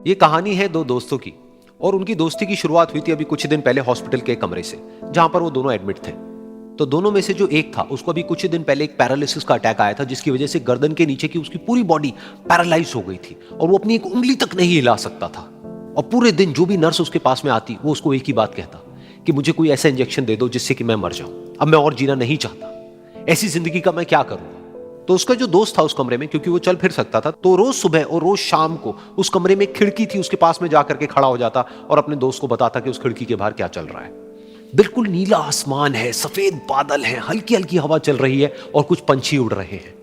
ये कहानी है दो दोस्तों की और उनकी दोस्ती की शुरुआत हुई थी अभी कुछ दिन पहले हॉस्पिटल के एक कमरे से, जहां पर वो दोनों एडमिट थे। तो दोनों में से जो एक था उसको अभी कुछ दिन पहले एक पैरालिसिस का अटैक आया था, जिसकी वजह से गर्दन के नीचे की उसकी पूरी बॉडी पैरालाइज हो गई थी और वो अपनी एक उंगली तक नहीं हिला सकता था। और पूरे दिन जो भी नर्स उसके पास में आती वो उसको एक ही बात कहता कि मुझे कोई ऐसा इंजेक्शन दे दो जिससे कि मैं मर जाऊं, अब मैं और जीना नहीं चाहता, ऐसी जिंदगी का मैं क्या करूंगा। तो उसका जो दोस्त था उस कमरे में, क्योंकि वो चल फिर सकता था, तो रोज सुबह और रोज शाम को उस कमरे में एक खिड़की थी, उसके पास में जाकर के खड़ा हो जाता और अपने दोस्त को बताता कि उस खिड़की के बाहर क्या चल रहा है। बिल्कुल नीला आसमान है, सफेद बादल है, हल्की हल्की हवा चल रही है और कुछ पंछी उड़ रहे हैं।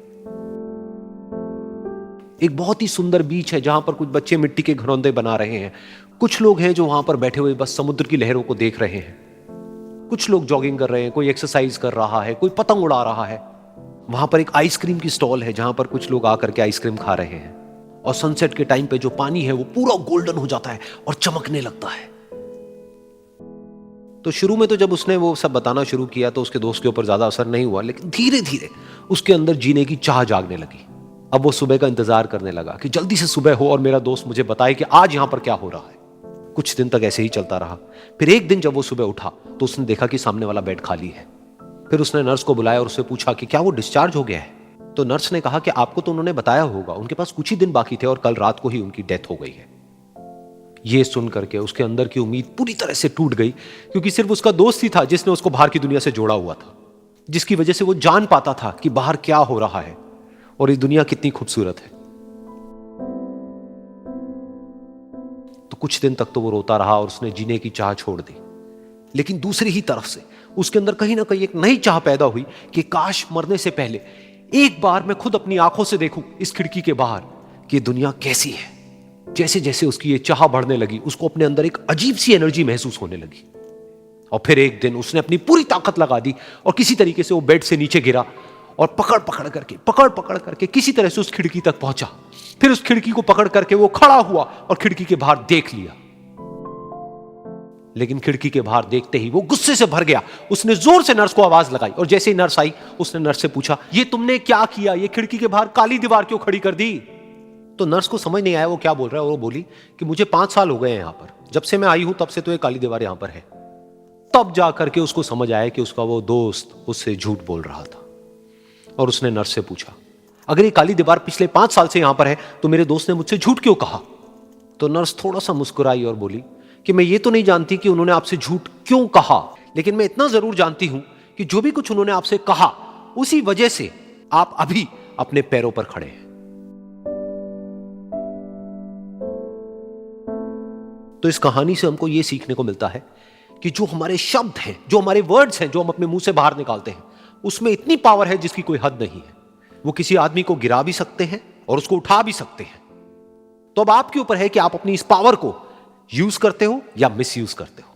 एक बहुत ही सुंदर बीच है जहां पर कुछ बच्चे मिट्टी के घरौंदे बना रहे हैं। कुछ लोग हैं जो वहां पर बैठे हुए बस समुद्र की लहरों को देख रहे हैं। कुछ लोग जॉगिंग कर रहे हैं, कोई एक्सरसाइज कर रहा है, कोई पतंग उड़ा रहा है। वहां पर एक आइसक्रीम की स्टॉल है जहां पर कुछ लोग आकर के आइसक्रीम खा रहे हैं। और सनसेट के टाइम पे जो पानी है वो पूरा गोल्डन हो जाता है और चमकने लगता है। तो शुरू में तो जब उसने वो सब बताना शुरू किया तो उसके दोस्त के ऊपर ज्यादा असर नहीं हुआ, लेकिन धीरे धीरे उसके अंदर जीने की चाह जागने लगी। अब वो सुबह का इंतजार करने लगा कि जल्दी से सुबह हो और मेरा दोस्त मुझे बताए कि आज यहां पर क्या हो रहा है। कुछ दिन तक ऐसे ही चलता रहा। फिर एक दिन जब वो सुबह उठा तो उसने देखा कि सामने वाला बेड खाली है। फिर उसने नर्स को बुलाया और उससे पूछा कि क्या वो डिस्चार्ज हो गया है। तो नर्स ने कहा कि आपको तो उन्होंने बताया होगा, उनके पास कुछ ही दिन बाकी थे और कल रात को ही उनकी डेथ हो गई है। ये सुन करके उसके अंदर की उम्मीद पूरी तरह से टूट गई, क्योंकि सिर्फ उसका दोस्त ही था जिसने उसको बाहर की दुनिया से जोड़ा हुआ था, जिसकी वजह से वो जान पाता था कि बाहर क्या हो रहा है और ये दुनिया कितनी खूबसूरत है। तो कुछ दिन तक तो वो रोता रहा और उसने जीने की चाह छोड़ दी। लेकिन दूसरी ही तरफ से उसके अंदर कहीं ना कहीं एक नई चाह पैदा हुई कि काश मरने से पहले एक बार मैं खुद अपनी आंखों से देखूं इस खिड़की के बाहर कि ये दुनिया कैसी है। जैसे जैसे उसकी ये चाह बढ़ने लगी, उसको अपने अंदर एक अजीब सी एनर्जी महसूस होने लगी। और फिर एक दिन उसने अपनी पूरी ताकत लगा दी और किसी तरीके से वो बेड से नीचे गिरा और पकड़ पकड़ करके किसी तरह से उस खिड़की तक पहुंचा। फिर उस खिड़की को पकड़ करके वो खड़ा हुआ और खिड़की के बाहर देख लिया। लेकिन खिड़की के बाहर देखते ही वो गुस्से से भर गया। उसने जोर से नर्स को आवाज लगाई और जैसे ही नर्स आई उसने नर्स से पूछा, ये तुमने क्या किया, ये खिड़की के बाहर काली दीवार क्यों खड़ी कर दी। तो नर्स को समझ नहीं आया वो क्या बोल रहा है और वो बोली कि मुझे 5 साल हो गए हैं यहां पर, जब से मैं आई हूं तब से तो ये काली दीवार यहां पर है। तब जाकर के उसको समझ आया कि उसका वो दोस्त उससे झूठ बोल रहा था। और उसने नर्स से पूछा, अगर ये काली दीवार पिछले 5 साल से यहां पर है तो मेरे दोस्त ने मुझसे झूठ क्यों कहा। तो नर्स थोड़ा सा मुस्कुराई और बोली कि मैं ये तो नहीं जानती कि उन्होंने आपसे झूठ क्यों कहा, लेकिन मैं इतना जरूर जानती हूं कि जो भी कुछ उन्होंने आपसे कहा उसी वजह से आप अभी अपने पैरों पर खड़े हैं। तो इस कहानी से हमको यह सीखने को मिलता है कि जो हमारे शब्द हैं, जो हमारे वर्ड्स हैं, जो हम अपने मुंह से बाहर निकालते हैं, उसमें इतनी पावर है जिसकी कोई हद नहीं है। वो किसी आदमी को गिरा भी सकते हैं और उसको उठा भी सकते हैं। तो अब आपके ऊपर है कि आप अपनी इस पावर को यूज करते हो या मिस यूज करते हो।